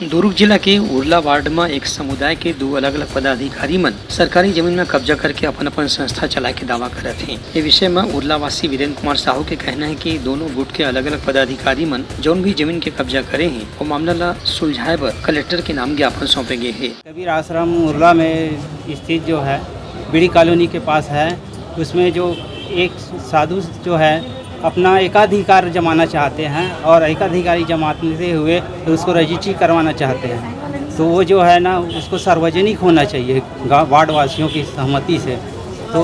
दुर्ग जिला के उरला वार्ड में एक समुदाय के दो अलग अलग पदाधिकारी मन सरकारी जमीन में कब्जा करके अपन संस्था चलाए के दावा करत हैं। ये विषय में उरला वासी वीरेंद्र कुमार साहू के कहना है कि दोनों गुट के अलग अलग पदाधिकारी मन जौन भी जमीन के कब्जा करे हैं वो मामला ला सुलझाए बर कलेक्टर के नाम ज्ञापन सौंपे गए है। कबीर आश्रम उरला में स्थित जो है बीड़ी कॉलोनी के पास है, उसमें जो एक साधु जो है अपना एकाधिकार जमाना चाहते हैं और एकाधिकारी जमाते हुए तो उसको रजिस्ट्री करवाना चाहते हैं। तो वो जो है ना उसको सार्वजनिक होना चाहिए वार्ड वासियों की सहमति से, तो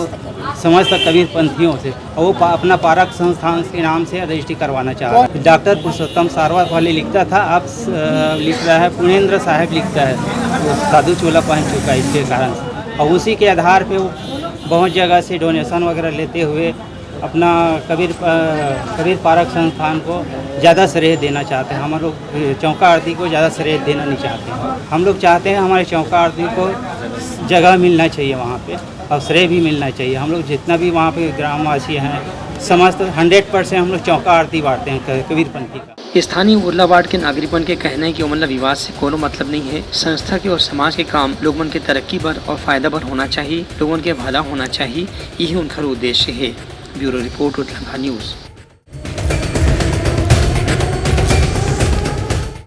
समस्त कबीर पंथियों से, और वो अपना पारक संस्थान के नाम से रजिस्ट्री करवाना चाह रहा है। डॉक्टर पुरुषोत्तम सारवा पहले लिखता था, अब लिख रहा है पुणेंद्र साहब लिखता है। वो साधु चोला पहन चुका है इसके कारण, और उसी के आधार पे वो बहुत जगह से डोनेशन वगैरह लेते हुए अपना कबीर पारक संस्थान को ज़्यादा श्रेय देना चाहते हैं। हम लोग चौका आरती को ज़्यादा श्रेय देना नहीं चाहते हैं। हम लोग चाहते हैं हमारे चौका आरती को जगह मिलना चाहिए वहाँ पे, और श्रेय भी मिलना चाहिए। हम लोग जितना भी वहाँ पे ग्रामवासी हैं समस्त 100% हम लोग चौका आरती बांटते हैं कबीरपंथी का। स्थानीय उरला वार्ड के नागरिकन के कहना है कि उमला विवाद से कोनो मतलब नहीं है। संस्था के और समाज के काम लोगों के तरक्की पर और फायदा पर होना चाहिए, लोगों के भला होना चाहिए, यही उनका उद्देश्य है। Bureau report Uttarakhand news.